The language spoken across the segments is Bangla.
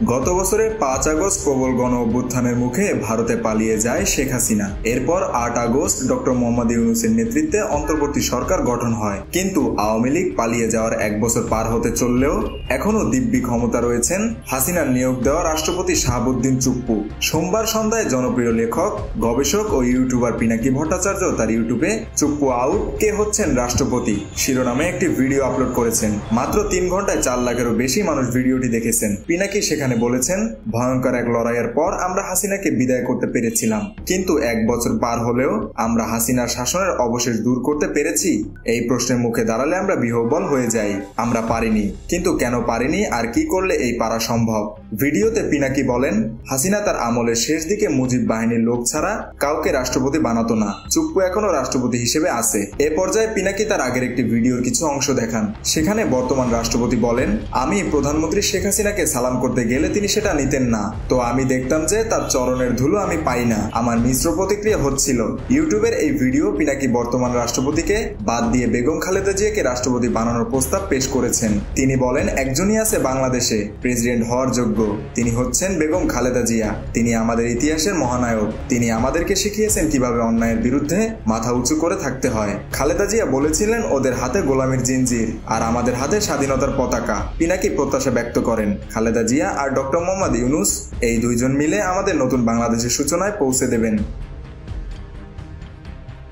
গত বছরের ৫ আগস্ট প্রবল গণ অভ্যুত্থানের মুখে ভারতে পালিয়ে যায় শেখ হাসিনা। এরপর ৮ আগস্ট ডক্টর মোহাম্মদ ইউনূসের নেতৃত্বে অন্তর্বর্তী সরকার গঠন হয়। কিন্তু আওয়ামী লীগ পালিয়ে যাওয়ার ১ বছর পার হতে চললেও এখনো দিব্যি ক্ষমতা রয়েছেন হাসিনার নিয়োগ দেওয়া রাষ্ট্রপতি শাহাবুদ্দিন চুপ্পু। সোমবার সন্ধ্যায় জনপ্রিয় লেখক, গবেষক ও ইউটিউবার পিনাকি ভট্টাচার্য তার ইউটিউবে চুপ্পু আউট, কে হচ্ছেন রাষ্ট্রপতি শিরোনামে একটি ভিডিও আপলোড করেছেন। মাত্র ৩ ঘন্টায় ৪ লাখেরও বেশি মানুষ ভিডিওটি দেখেছেন। পিনাকি সেখানে বলেছেন, ভয়ঙ্কর এক লড়াইয়ের পর আমরা হাসিনাকে বিদায় করতে পেরেছিলাম, কিন্তু ১ বছর পার হলেও আমরা হাসিনার শাসনের অবশেষ দূর করতে পেরেছি। এই প্রশ্নের মুখে দাঁড়ালে আমরা বিহ্বল হয়ে যাই। আমরা পারিনি, কিন্তু কেন পারিনি আর কি করলে এই পারা সম্ভব? ভিডিওতে পিনাকি বলেন, হাসিনা তার আমলের শেষ দিকে মুজিব বাহিনীর লোক ছাড়া কাউকে রাষ্ট্রপতি বানাতো না। চুপ্পু এখনো রাষ্ট্রপতি হিসেবে আছে। এ পর্যায়ে পিনাকি তার আগের একটি ভিডিওর কিছু অংশ দেখান। সেখানে বর্তমান রাষ্ট্রপতি বলেন, আমি প্রধানমন্ত্রী শেখ হাসিনাকে সালাম করতে গেলে তিনি সেটা নিতেন না, তো আমি দেখতাম যে তার চরণের ধুলো আমি পাই না। আমার মিশ্র প্রতিক্রিয়া হচ্ছিল। ইউটিউবের এই ভিডিও পিনাকি বর্তমান রাষ্ট্রপতিকে বাদ দিয়ে বেগম খালেদা জিয়াকে রাষ্ট্রপতি বানানোর প্রস্তাব পেশ করেছেন। তিনি বলেন, একজনই আছে বাংলাদেশে প্রেসিডেন্ট হওয়ার যোগ্য, তিনি হচ্ছেন বেগম খালেদা জিয়া। তিনি আমাদের ইতিহাসের মহানায়ক। তিনি আমাদেরকে শিখিয়েছেন কিভাবে অন্যায়ের বিরুদ্ধে মাথা উঁচু করে থাকতে হয়। খালেদা জিয়া বলেছিলেন, ওদের হাতে গোলামির জিনজির আর আমাদের হাতে স্বাধীনতার পতাকা। পিনাকি প্রত্যাশা ব্যক্ত করেন, খালেদা জিয়া আর ডক্টর মোহাম্মদ ইউনূস এই দুইজন মিলে আমাদের নতুন বাংলাদেশের সূচনায় পৌঁছে দেবেন।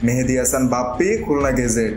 মেহেদী হাসান বাপ্পি, খুলনা গেজেট।